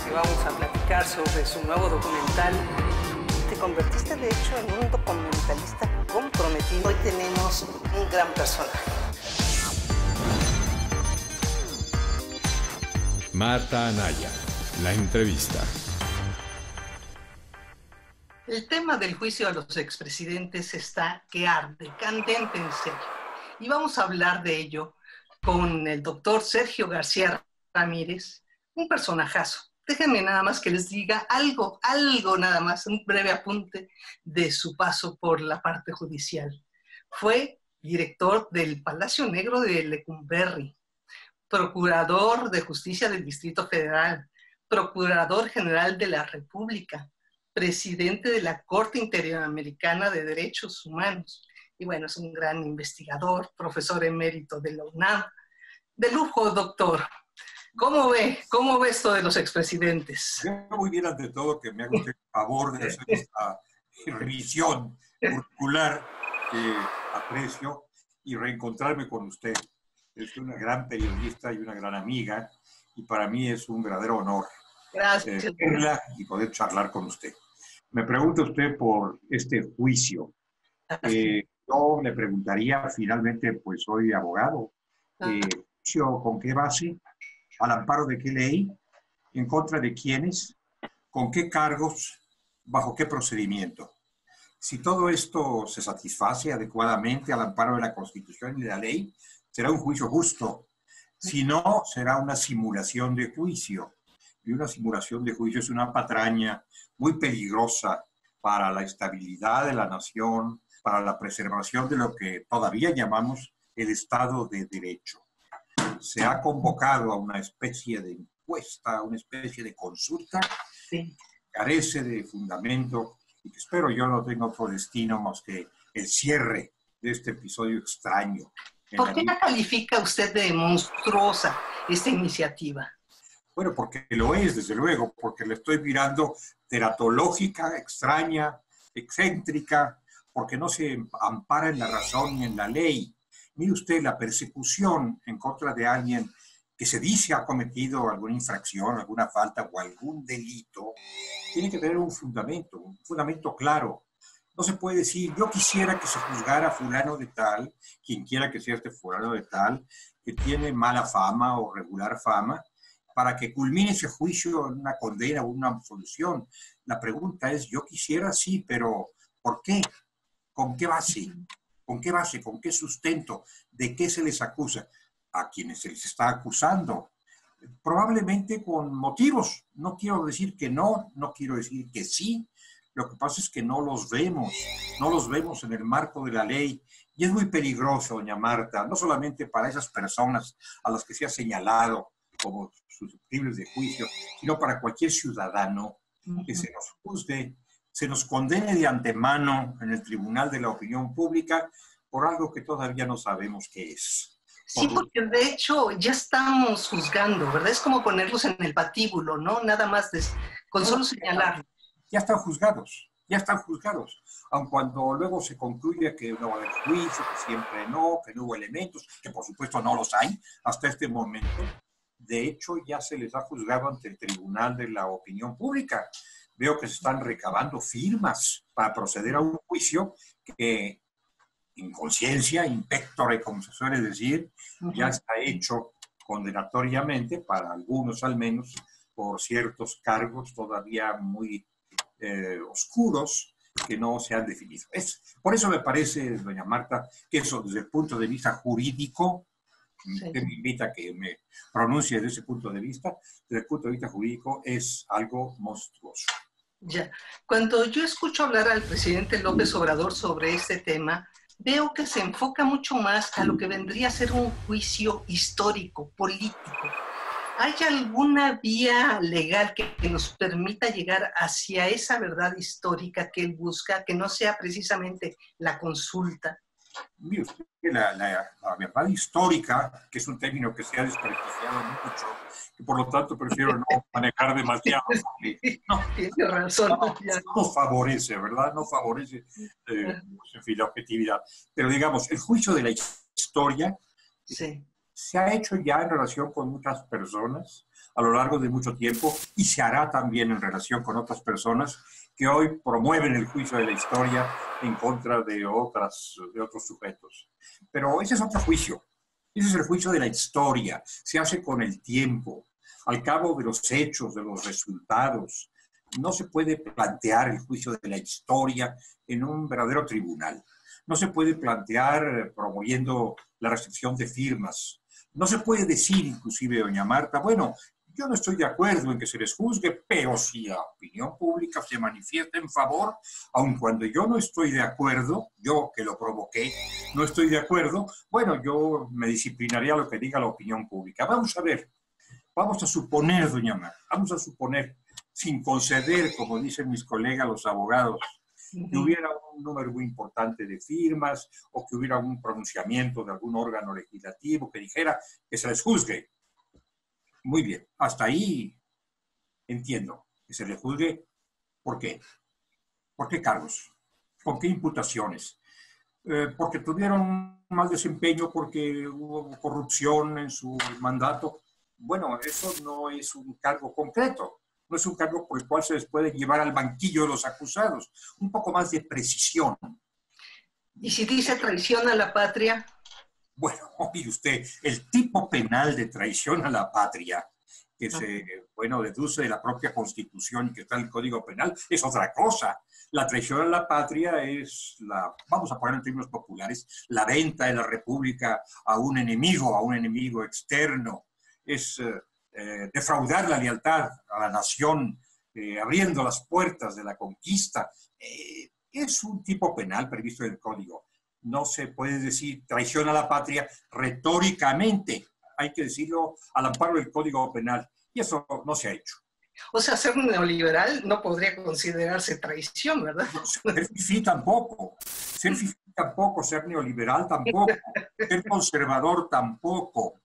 que vamos a platicar sobre su nuevo documental. Te convertiste, de hecho, en un documentalista comprometido. Hoy tenemos un gran personaje. Marta Anaya, la entrevista. El tema del juicio a los expresidentes está que arde, candente en serio. Y vamos a hablar de ello con el doctor Sergio García Ramírez, un personajazo. Déjenme nada más que les diga algo nada más, un breve apunte de su paso por la parte judicial. Fue director del Palacio Negro de Lecumberri, procurador de justicia del Distrito Federal, procurador general de la República, presidente de la Corte Interamericana de Derechos Humanos. Y bueno, es un gran investigador, profesor emérito de la UNAM. De lujo, doctor. ¿Cómo ve esto de los expresidentes? Yo muy bien, ante todo, que me haga usted el favor de hacer esta revisión curricular que aprecio y reencontrarme con usted. Es una gran periodista y una gran amiga, y para mí es un verdadero honor verla y poder charlar con usted. Me pregunta usted por este juicio. Yo le preguntaría, finalmente, pues soy abogado, ¿juicio con qué base? ¿Al amparo de qué ley? ¿En contra de quiénes? ¿Con qué cargos? ¿Bajo qué procedimiento? Si todo esto se satisface adecuadamente al amparo de la Constitución y de la ley, será un juicio justo. Si no, será una simulación de juicio. Y una simulación de juicio es una patraña muy peligrosa para la estabilidad de la nación, para la preservación de lo que todavía llamamos el Estado de Derecho. Se ha convocado a una especie de encuesta, una especie de consulta, sí, carece de fundamento y que espero yo no tenga otro destino más que el cierre de este episodio extraño. ¿Por qué la califica usted de monstruosa esta iniciativa? Bueno, porque lo es, desde luego, porque le estoy mirando teratológica, extraña, excéntrica, porque no se ampara en la razón ni en la ley. Mire usted, la persecución en contra de alguien que se dice ha cometido alguna infracción, alguna falta o algún delito, tiene que tener un fundamento claro. No se puede decir, yo quisiera que se juzgara a fulano de tal, quien quiera que sea este fulano de tal, que tiene mala fama o regular fama, para que culmine ese juicio en una condena o una absolución. La pregunta es, yo quisiera, sí, pero ¿por qué? ¿Con qué base? ¿Con qué base? ¿Con qué sustento? ¿De qué se les acusa? A quienes se les está acusando. Probablemente con motivos. No quiero decir que no quiero decir que sí. Lo que pasa es que no los vemos en el marco de la ley. Y es muy peligroso, doña Marta, no solamente para esas personas a las que se ha señalado como susceptibles de juicio, sino para cualquier ciudadano que se nos juzgue, se nos condene de antemano en el tribunal de la opinión pública por algo que todavía no sabemos qué es. Sí, porque de hecho ya estamos juzgando, ¿verdad? Es como ponerlos en el patíbulo, ¿no? Nada más con solo señalar. Ya están juzgados. Aun cuando luego se concluye que no va a haber juicio, que siempre no, que no hubo elementos, que por supuesto no los hay hasta este momento. De hecho, ya se les ha juzgado ante el tribunal de la opinión pública. Veo que se están recabando firmas para proceder a un juicio que, en conciencia, in pectore, como se suele decir, ya está hecho condenatoriamente, para algunos al menos, por ciertos cargos todavía muy oscuros que no se han definido. Por eso me parece, doña Marta, que eso desde el punto de vista jurídico, usted me invita a que me pronuncie desde ese punto de vista, desde el punto de vista jurídico es algo monstruoso. Ya, cuando yo escucho hablar al presidente López Obrador sobre este tema, veo que se enfoca mucho más a lo que vendría a ser un juicio histórico, político. ¿Hay alguna vía legal que nos permita llegar hacia esa verdad histórica que él busca, que no sea precisamente la consulta? Mire usted, la verdad histórica, que es un término que se ha desprestigiado mucho, y por lo tanto prefiero no manejar demasiado. Tiene razón. No favorece, ¿verdad? No favorece, pues, en fin, la objetividad. Pero digamos, el juicio de la historia se ha hecho ya en relación con muchas personas, a lo largo de mucho tiempo y se hará también en relación con otras personas que hoy promueven el juicio de la historia en contra de otros sujetos. Pero ese es otro juicio. Ese es el juicio de la historia. Se hace con el tiempo, al cabo de los hechos, de los resultados. No se puede plantear el juicio de la historia en un verdadero tribunal. No se puede plantear promoviendo la recepción de firmas. No se puede decir, inclusive, doña Marta, bueno, yo no estoy de acuerdo en que se les juzgue, pero si la opinión pública se manifiesta en favor, aun cuando yo no estoy de acuerdo, yo que lo provoqué, no estoy de acuerdo, bueno, yo me disciplinaré a lo que diga la opinión pública. Vamos a ver, vamos a suponer, doña Marta, vamos a suponer, sin conceder, como dicen mis colegas los abogados, que hubiera un número muy importante de firmas o que hubiera un pronunciamiento de algún órgano legislativo que dijera que se les juzgue. Muy bien, hasta ahí entiendo que se les juzgue. ¿Por qué? ¿Por qué cargos? ¿Con qué imputaciones? ¿Porque tuvieron un mal desempeño, porque hubo corrupción en su mandato? Bueno, eso no es un cargo concreto. No es un cargo por el cual se les puede llevar al banquillo de los acusados. Un poco más de precisión. ¿Y si dice traición a la patria? Bueno, mire usted, el tipo penal de traición a la patria, que se, deduce de la propia Constitución y que está en el Código Penal, es otra cosa. La traición a la patria es vamos a poner en términos populares, la venta de la República a un enemigo externo. Es defraudar la lealtad a la nación, abriendo las puertas de la conquista. Es un tipo penal previsto en el Código. No se puede decir traición a la patria retóricamente. Hay que decirlo al amparo del Código Penal. Y eso no se ha hecho. O sea, ser neoliberal no podría considerarse traición, ¿verdad? Ser fifí tampoco. Ser fifí tampoco. Ser neoliberal tampoco. Ser conservador tampoco.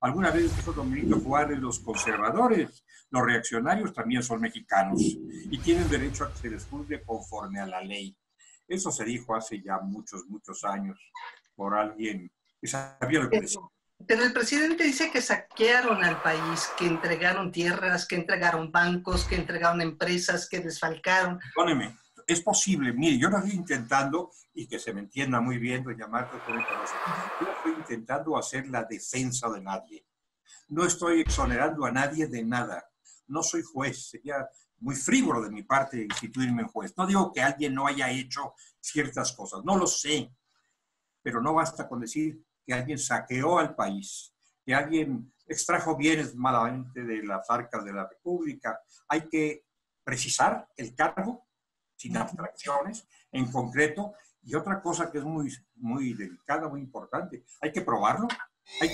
Alguna vez dijo don Benito Juárez, los conservadores, los reaccionarios también son mexicanos y tienen derecho a que se les juzgue conforme a la ley. Eso se dijo hace ya muchos años por alguien que sabía lo que decía. Pero el presidente dice que saquearon al país, que entregaron tierras, que entregaron bancos, que entregaron empresas, que desfalcaron. Perdóneme, es posible. Mire, yo no estoy intentando, y que se me entienda muy bien, doña Marta, yo no estoy intentando hacer la defensa de nadie. No estoy exonerando a nadie de nada. No soy juez, sería muy frívolo de mi parte instituirme en juez. No digo que alguien no haya hecho ciertas cosas, no lo sé, pero no basta con decir que alguien saqueó al país, que alguien extrajo bienes malamente de las arcas de la República. Hay que precisar el cargo, sin abstracciones, en concreto. Y otra cosa que es muy delicada, muy importante, hay que probarlo, hay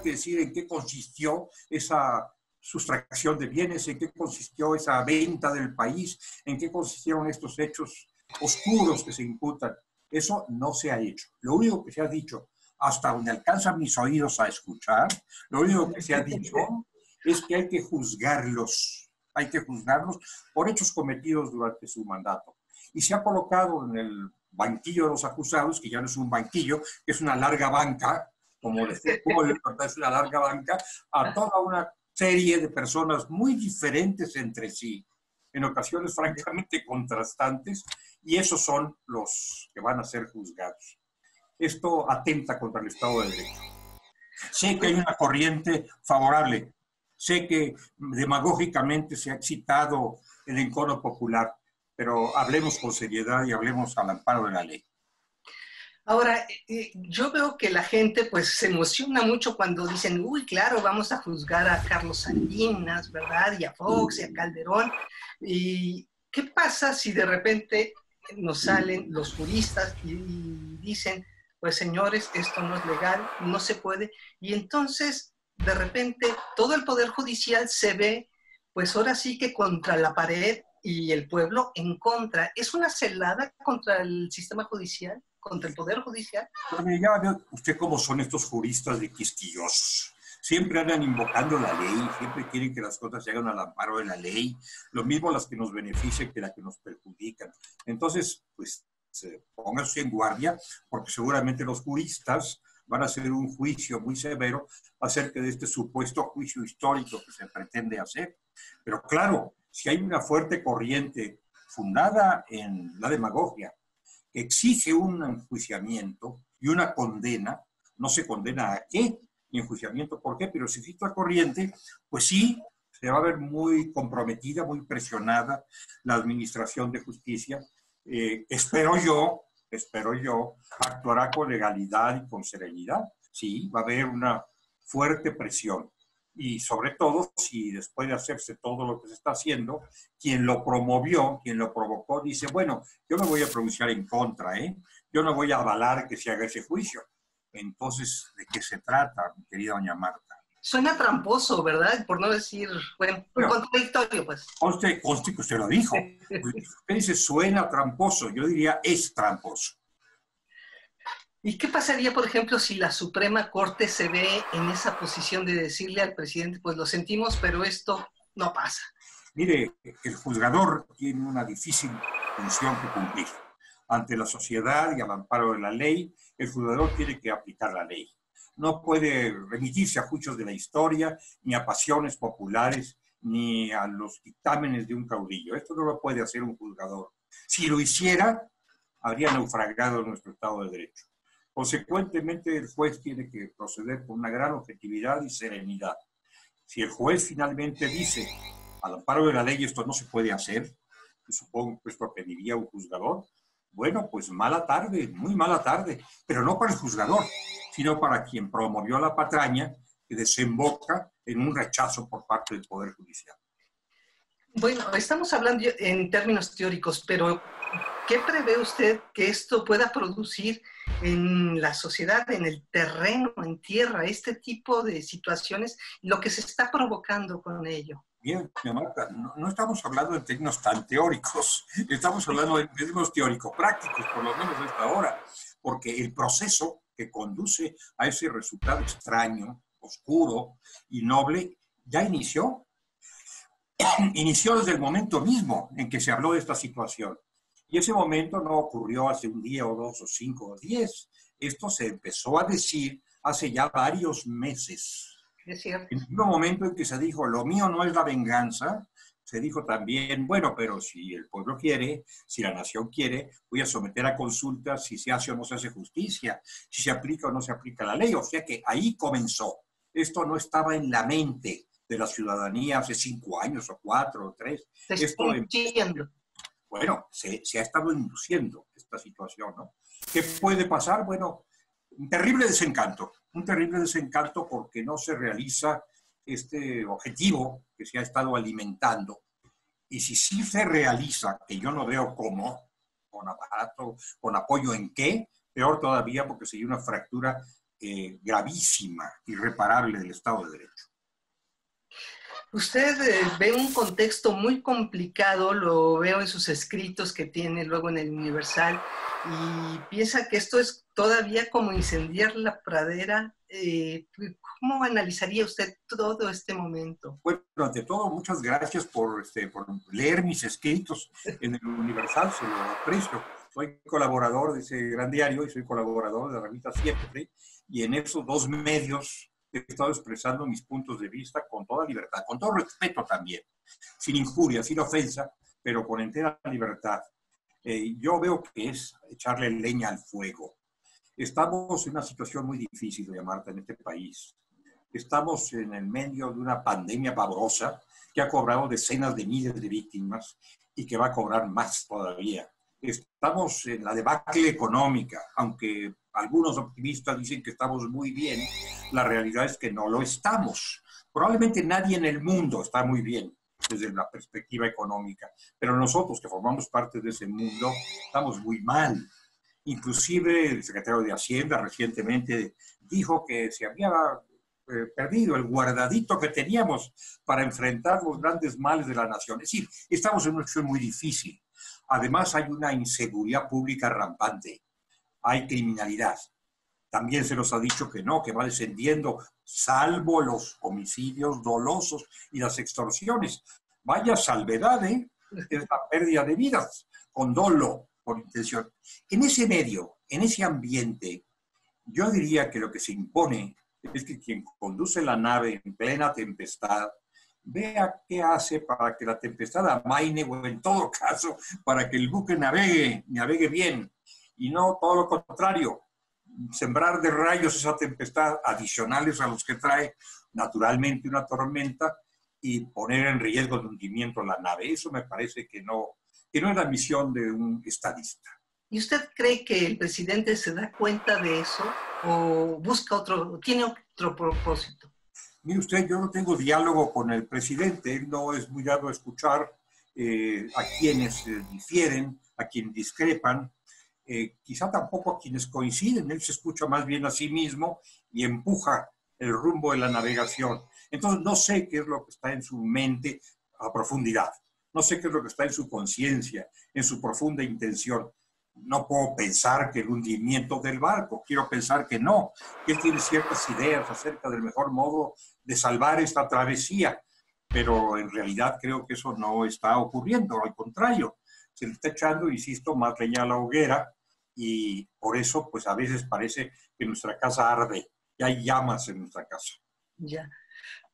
que decir en qué consistió esa sustracción de bienes, en qué consistió esa venta del país, en qué consistieron estos hechos oscuros que se imputan. Eso no se ha hecho. Lo único que se ha dicho, hasta donde alcanzan mis oídos a escuchar, lo único que se ha dicho es que hay que juzgarlos por hechos cometidos durante su mandato. Y se ha colocado en el banquillo de los acusados, que ya no es un banquillo, que es una larga banca, como le es una larga banca, a toda una serie de personas muy diferentes entre sí, en ocasiones francamente contrastantes, y esos son los que van a ser juzgados. Esto atenta contra el Estado de Derecho. Sé que hay una corriente favorable, sé que demagógicamente se ha excitado el encono popular, pero hablemos con seriedad y hablemos al amparo de la ley. Ahora, yo veo que la gente pues se emociona mucho cuando dicen, uy, claro, vamos a juzgar a Carlos Salinas, ¿verdad? Y a Fox y a Calderón. ¿Y qué pasa si de repente nos salen los juristas y dicen, pues señores, esto no es legal, no se puede? Y entonces, de repente, todo el Poder Judicial se ve, pues ahora sí que contra la pared y el pueblo en contra. ¿Es una celada contra el sistema judicial? ¿Contra el Poder Judicial? Pero ya ve usted cómo son estos juristas de quisquillosos. Siempre andan invocando la ley, siempre quieren que las cosas se hagan al amparo de la ley, lo mismo las que nos benefician que las que nos perjudican. Entonces, pues, pónganse en guardia, porque seguramente los juristas van a hacer un juicio muy severo acerca de este supuesto juicio histórico que se pretende hacer. Pero claro, si hay una fuerte corriente fundada en la demagogia que exige un enjuiciamiento y una condena, no se condena a qué, ni enjuiciamiento por qué, pero si existe la corriente, pues sí, se va a ver muy comprometida, muy presionada la administración de justicia. Espero yo, actuará con legalidad y con serenidad. Sí, va a haber una fuerte presión. Y sobre todo, si después de hacerse todo lo que se está haciendo, quien lo promovió, quien lo provocó, dice, bueno, yo me voy a pronunciar en contra, yo no voy a avalar que se haga ese juicio. Entonces, ¿de qué se trata, mi querida doña Marta? Suena tramposo, ¿verdad? Por no decir, bueno, contradictorio, pues. Conste que usted lo dijo. Usted dice, suena tramposo. Yo diría, es tramposo. ¿Y qué pasaría, por ejemplo, si la Suprema Corte se ve en esa posición de decirle al presidente, pues lo sentimos, pero esto no pasa? Mire, el juzgador tiene una difícil función que cumplir. Ante la sociedad y al amparo de la ley, el juzgador tiene que aplicar la ley. No puede remitirse a juicios de la historia, ni a pasiones populares, ni a los dictámenes de un caudillo. Esto no lo puede hacer un juzgador. Si lo hiciera, habría naufragado nuestro Estado de Derecho. Consecuentemente, el juez tiene que proceder con una gran objetividad y serenidad. Si el juez finalmente dice, al amparo de la ley esto no se puede hacer, que supongo que esto pediría un juzgador, bueno, pues mala tarde, muy mala tarde, pero no para el juzgador, sino para quien promovió la patraña que desemboca en un rechazo por parte del Poder Judicial. Bueno, estamos hablando en términos teóricos, pero ¿qué prevé usted que esto pueda producir en la sociedad, en el terreno, en tierra, este tipo de situaciones, lo que se está provocando con ello? Bien, Marta, no estamos hablando de términos tan teóricos, estamos hablando de términos teórico-prácticos, por lo menos a esta hora, porque el proceso que conduce a ese resultado extraño, oscuro y noble ya inició. Inició desde el momento mismo en que se habló de esta situación. Y ese momento no ocurrió hace un día o dos o 5 o 10. Esto se empezó a decir hace ya varios meses. Es cierto. En un momento en que se dijo, lo mío no es la venganza, se dijo también, bueno, pero si el pueblo quiere, si la nación quiere, voy a someter a consulta si se hace o no se hace justicia, si se aplica o no se aplica la ley. O sea que ahí comenzó. Esto no estaba en la mente de la ciudadanía hace 5 años o 4 o 3. Bueno, se ha estado induciendo esta situación, ¿no? ¿Qué puede pasar? Bueno, un terrible desencanto porque no se realiza este objetivo que se ha estado alimentando. Y si sí se realiza, que yo no veo cómo, con aparato, con apoyo en qué, peor todavía porque sería una fractura gravísima, irreparable del Estado de Derecho. Usted ve un contexto muy complicado, lo veo en sus escritos que tiene luego en el Universal, y piensa que esto es todavía como incendiar la pradera. ¿Cómo analizaría usted todo este momento? Bueno, ante todo, muchas gracias por leer mis escritos en el Universal, se lo aprecio. Soy colaborador de ese gran diario y soy colaborador de la revista Siempre, y en esos 2 medios he estado expresando mis puntos de vista con toda libertad, con todo respeto también, sin injuria, sin ofensa, pero con entera libertad. Yo veo que es echarle leña al fuego. Estamos en una situación muy difícil, doña Marta, en este país. Estamos en el medio de una pandemia pavorosa que ha cobrado decenas de miles de víctimas y que va a cobrar más todavía. Estamos en la debacle económica, aunque algunos optimistas dicen que estamos muy bien, la realidad es que no lo estamos. Probablemente nadie en el mundo está muy bien desde la perspectiva económica, pero nosotros que formamos parte de ese mundo estamos muy mal. Inclusive el secretario de Hacienda recientemente dijo que se había perdido el guardadito que teníamos para enfrentar los grandes males de la nación. Es decir, estamos en una situación muy difícil. Además, hay una inseguridad pública rampante. Hay criminalidad. También se nos ha dicho que no, que va descendiendo, salvo los homicidios dolosos y las extorsiones. Vaya salvedad, ¿eh? Es la pérdida de vidas, con dolo, por intención. En ese medio, en ese ambiente, Yo diría que lo que se impone es que quien conduce la nave en plena tempestad vea qué hace para que la tempestad amaine, o en todo caso, para que el buque navegue bien, y no todo lo contrario, sembrar de rayos esa tempestad adicionales a los que trae naturalmente una tormenta y poner en riesgo de hundimiento la nave. Eso me parece que no es la misión de un estadista. ¿Y usted cree que el presidente se da cuenta de eso o tiene otro propósito? Mire usted, yo no tengo diálogo con el presidente, él no es muy dado a escuchar a quienes difieren, a quienes discrepan, quizá tampoco a quienes coinciden, él se escucha más bien a sí mismo y empuja el rumbo de la navegación. Entonces no sé qué es lo que está en su mente a profundidad, no sé qué es lo que está en su conciencia, en su profunda intención. No puedo pensar que el hundimiento del barco, quiero pensar que no, que él tiene ciertas ideas acerca del mejor modo de salvar esta travesía, pero en realidad creo que eso no está ocurriendo, al contrario, se le está echando, insisto, más leña a la hoguera y por eso pues a veces parece que nuestra casa arde, y hay llamas en nuestra casa. Ya.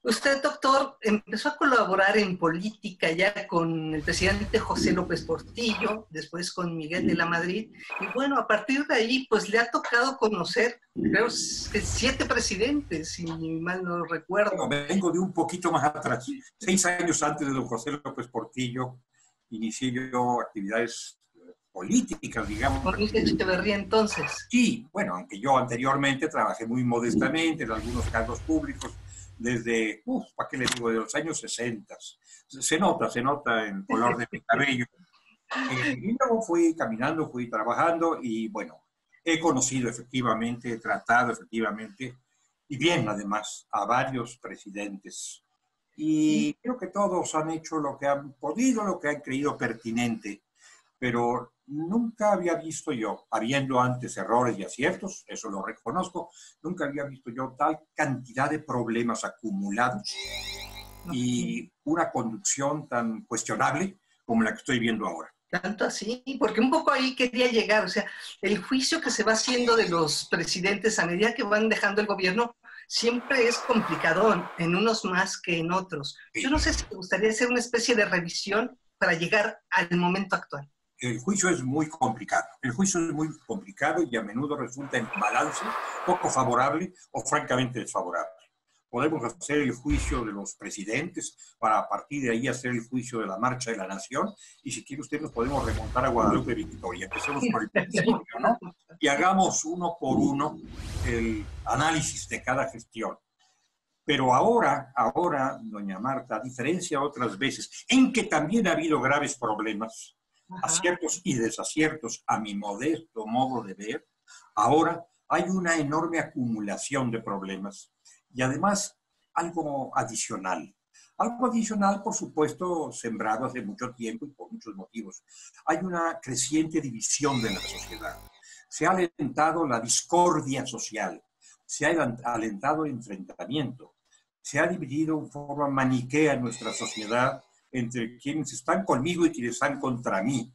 Usted, doctor, empezó a colaborar en política ya con el presidente José López Portillo, después con Miguel de la Madrid, y bueno, a partir de ahí, pues le ha tocado conocer, creo, 7 presidentes, si mal no recuerdo. Bueno, vengo de un poquito más atrás. 6 años antes de don José López Portillo, inicié yo actividades políticas, digamos. Con Luis Echeverría entonces. Sí, bueno, aunque yo anteriormente trabajé muy modestamente en algunos cargos públicos, desde, ¿para qué le digo?, de los años 60. Se nota en el color de mi cabello. Y luego fui caminando, fui trabajando y bueno, he conocido efectivamente, he tratado efectivamente, y bien además, a varios presidentes. Y creo que todos han hecho lo que han podido, lo que han creído pertinente, pero nunca había visto yo, habiendo antes errores y aciertos, eso lo reconozco, nunca había visto yo tal cantidad de problemas acumulados y una conducción tan cuestionable como la que estoy viendo ahora. Tanto así, porque un poco ahí quería llegar, o sea, el juicio que se va haciendo de los presidentes a medida que van dejando el gobierno siempre es complicado, en unos más que en otros. Yo no sé si te gustaría hacer una especie de revisión para llegar al momento actual. El juicio es muy complicado. El juicio es muy complicado y a menudo resulta en balance poco favorable o francamente desfavorable. Podemos hacer el juicio de los presidentes para a partir de ahí hacer el juicio de la Marcha de la Nación y si quiere usted nos podemos remontar a Guadalupe Victoria. Empecemos por el principio, ¿no? Y hagamos uno por uno el análisis de cada gestión. Pero ahora, doña Marta, a diferencia de otras veces, en que también ha habido graves problemas, aciertos y desaciertos a mi modesto modo de ver, ahora hay una enorme acumulación de problemas y además algo adicional, por supuesto, sembrado hace mucho tiempo y por muchos motivos. Hay una creciente división de la sociedad. Se ha alentado la discordia social, se ha alentado el enfrentamiento, se ha dividido en forma maniquea nuestra sociedad entre quienes están conmigo y quienes están contra mí,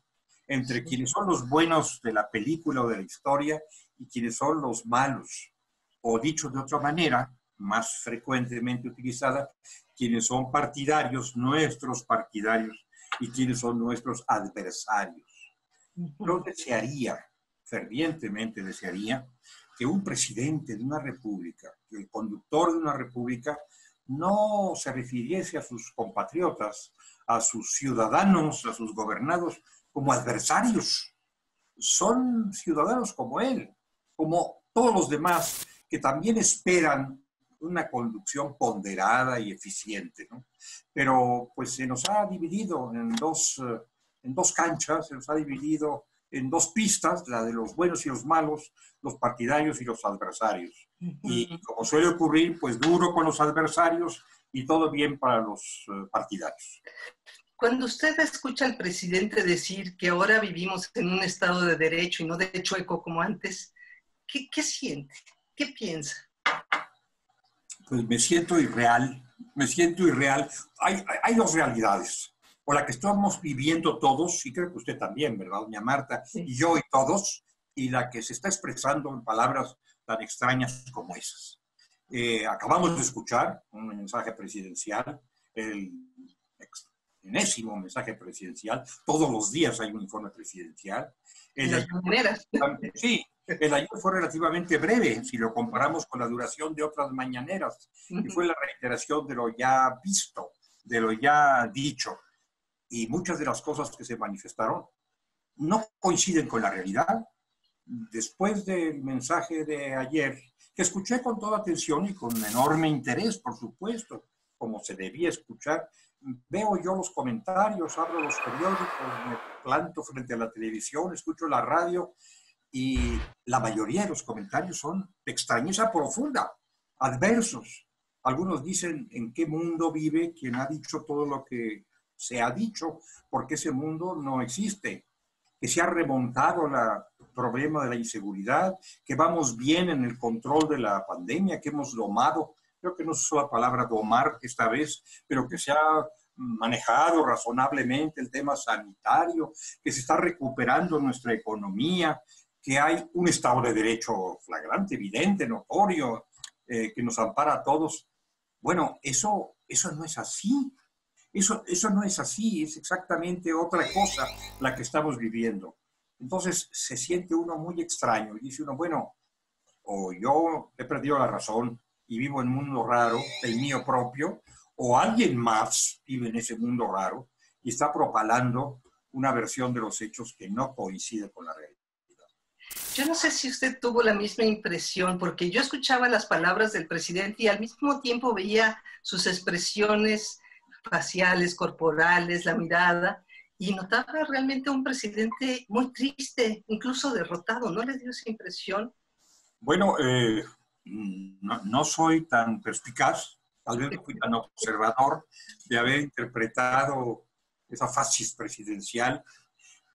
entre quienes son los buenos de la película o de la historia y quienes son los malos, o dicho de otra manera, más frecuentemente utilizada, quienes son partidarios, nuestros partidarios, y quienes son nuestros adversarios. Yo desearía, fervientemente desearía, que un presidente de una república, que el conductor de una república, no se refiriese a sus compatriotas, a sus ciudadanos, a sus gobernados, como adversarios. Son ciudadanos como él, como todos los demás, que también esperan una conducción ponderada y eficiente, ¿no? Pero pues se nos ha dividido en dos canchas, se nos ha dividido en dos pistas, la de los buenos y los malos, los partidarios y los adversarios. Y como suele ocurrir, pues duro con los adversarios y todo bien para los partidarios. Cuando usted escucha al presidente decir que ahora vivimos en un estado de derecho y no de chueco como antes, ¿qué siente? ¿Qué piensa? Pues me siento irreal. Hay dos realidades, o la que estamos viviendo todos, y creo que usted también, ¿verdad, doña Marta? Sí. Y yo y todos, y la que se está expresando en palabras tan extrañas como esas. Acabamos de escuchar un mensaje presidencial, el enésimo mensaje presidencial. Todos los días hay un informe presidencial. El de ayer, sí, el de ayer fue relativamente breve, si lo comparamos con la duración de otras mañaneras, y fue la reiteración de lo ya visto, de lo ya dicho. Y muchas de las cosas que se manifestaron no coinciden con la realidad. Después del mensaje de ayer, que escuché con toda atención y con enorme interés, por supuesto, como se debía escuchar, veo yo los comentarios, abro los periódicos, me planto frente a la televisión, escucho la radio y la mayoría de los comentarios son de extrañeza profunda, adversos. Algunos dicen en qué mundo vive quien ha dicho todo lo que se ha dicho, porque ese mundo no existe, que se ha remontado el problema de la inseguridad, que vamos bien en el control de la pandemia, que hemos domado, creo que no se usó la palabra domar esta vez, pero que se ha manejado razonablemente el tema sanitario, que se está recuperando nuestra economía, que hay un Estado de Derecho flagrante, evidente, notorio, que nos ampara a todos. Bueno, eso no es así. Eso no es así, es exactamente otra cosa la que estamos viviendo. Entonces se siente uno muy extraño y dice uno, bueno, o yo he perdido la razón y vivo en un mundo raro, el mío propio, o alguien más vive en ese mundo raro y está propalando una versión de los hechos que no coincide con la realidad. Yo no sé si usted tuvo la misma impresión, porque yo escuchaba las palabras del presidente y al mismo tiempo veía sus expresiones faciales, corporales, la mirada, y notaba realmente un presidente muy triste, incluso derrotado. ¿No le dio esa impresión? Bueno, no soy tan perspicaz, tal vez no fui tan observador de haber interpretado esa facies presidencial.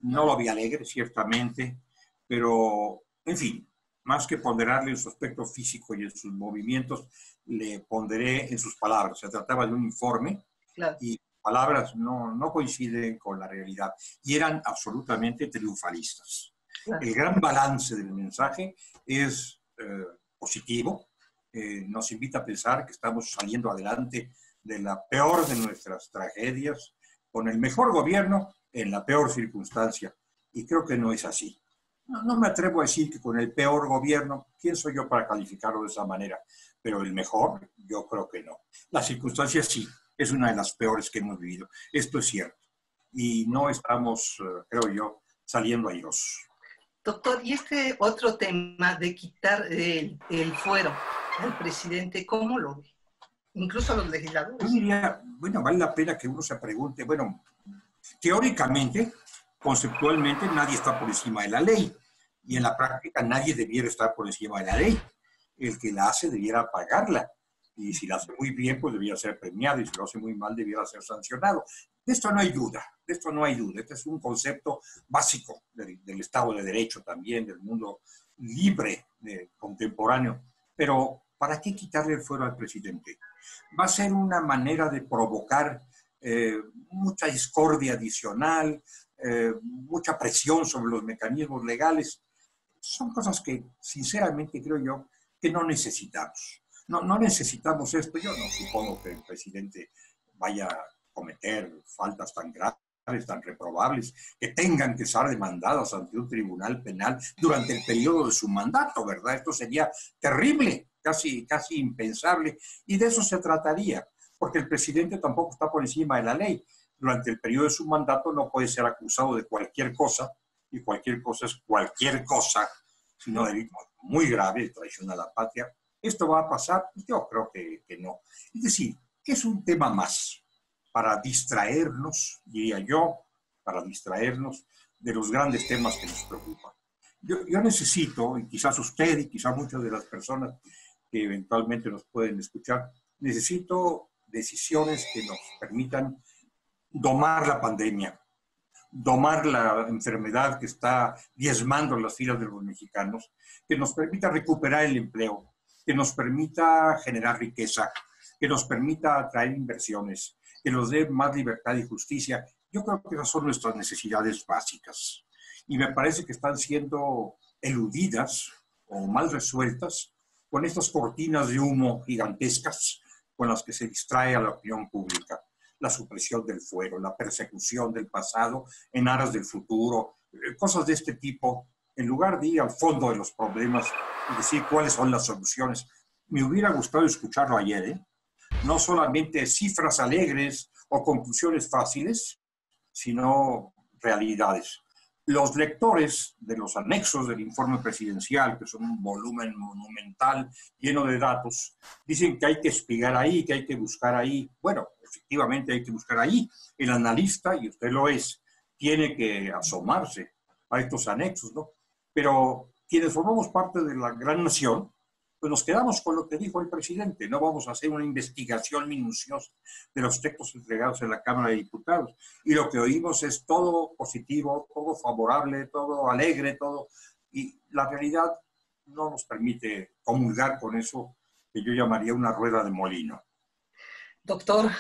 No lo vi alegre, ciertamente, pero, en fin, más que ponderarle en su aspecto físico y en sus movimientos, le ponderé en sus palabras. Se trataba de un informe, claro, y palabras no coinciden con la realidad y eran absolutamente triunfalistas. Claro. El gran balance del mensaje es positivo, nos invita a pensar que estamos saliendo adelante de la peor de nuestras tragedias, con el mejor gobierno en la peor circunstancia, y creo que no es así. No me atrevo a decir que con el peor gobierno, ¿quién soy yo para calificarlo de esa manera? Pero el mejor, yo creo que no. Las circunstancias sí, es una de las peores que hemos vivido. Esto es cierto. Y no estamos, creo yo, saliendo airosos. Doctor, y este otro tema de quitar el fuero al presidente, ¿cómo lo ve? Incluso a los legisladores. Yo diría, bueno, vale la pena que uno se pregunte, bueno, teóricamente, conceptualmente, nadie está por encima de la ley. Y en la práctica nadie debiera estar por encima de la ley. El que la hace debiera pagarla. Y si la hace muy bien, pues debiera ser premiado. Y si lo hace muy mal, debiera ser sancionado. De esto no hay duda. De esto no hay duda. Este es un concepto básico del Estado de Derecho también, del mundo libre contemporáneo. Pero, ¿para qué quitarle el fuero al presidente? Va a ser una manera de provocar mucha discordia adicional, mucha presión sobre los mecanismos legales. Son cosas que, sinceramente, creo yo, que no necesitamos. No necesitamos esto. Yo no supongo que el presidente vaya a cometer faltas tan graves, tan reprobables, que tengan que ser demandadas ante un tribunal penal durante el periodo de su mandato, ¿verdad? Esto sería terrible, casi impensable, y de eso se trataría, porque el presidente tampoco está por encima de la ley. Durante el periodo de su mandato no puede ser acusado de cualquier cosa, y cualquier cosa es cualquier cosa, sino delito muy grave, traición a la patria. ¿Esto va a pasar? Yo creo que no. Es decir, que es un tema más para distraernos, diría yo, para distraernos de los grandes temas que nos preocupan. Yo necesito, y quizás usted y quizás muchas de las personas que eventualmente nos pueden escuchar, necesito decisiones que nos permitan domar la pandemia, domar la enfermedad que está diezmando las filas de los mexicanos, que nos permita recuperar el empleo, que nos permita generar riqueza, que nos permita atraer inversiones, que nos dé más libertad y justicia. Yo creo que esas son nuestras necesidades básicas. Y me parece que están siendo eludidas o mal resueltas con estas cortinas de humo gigantescas con las que se distrae a la opinión pública. La supresión del fuero, la persecución del pasado en aras del futuro, cosas de este tipo, en lugar de ir al fondo de los problemas y decir cuáles son las soluciones. Me hubiera gustado escucharlo ayer, ¿eh? No solamente cifras alegres o conclusiones fáciles, sino realidades. Los lectores de los anexos del informe presidencial, que son un volumen monumental lleno de datos, dicen que hay que espigar ahí, que hay que buscar ahí. Bueno, efectivamente hay que buscar ahí. El analista, y usted lo es, tiene que asomarse a estos anexos, ¿no? Pero quienes formamos parte de la gran nación, pues nos quedamos con lo que dijo el presidente. No vamos a hacer una investigación minuciosa de los textos entregados en la Cámara de Diputados. Y lo que oímos es todo positivo, todo favorable, todo alegre, todo. Y la realidad no nos permite comulgar con eso que yo llamaría una rueda de molino. Doctor,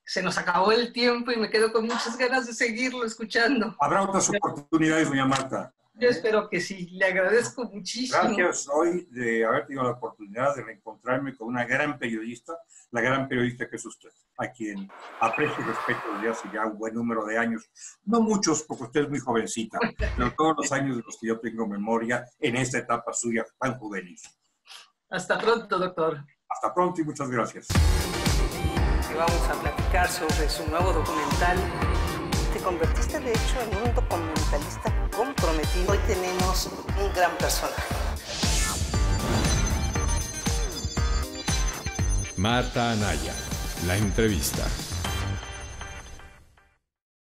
se nos acabó el tiempo y me quedo con muchas ganas de seguirlo escuchando. Habrá otras oportunidades, doña Marta. Yo espero que sí, le agradezco muchísimo. Gracias hoy de haber tenido la oportunidad de reencontrarme con una gran periodista, la gran periodista que es usted, a quien aprecio y respeto desde hace ya un buen número de años. No muchos, porque usted es muy jovencita, pero todos los años de los que yo tengo memoria en esta etapa suya tan juvenil. Hasta pronto, doctor. Hasta pronto y muchas gracias. Y vamos a platicar sobre su nuevo documental. Te convertiste, de hecho, en un documentalista comprometido. Hoy tenemos un gran personaje. Marta Anaya, la entrevista.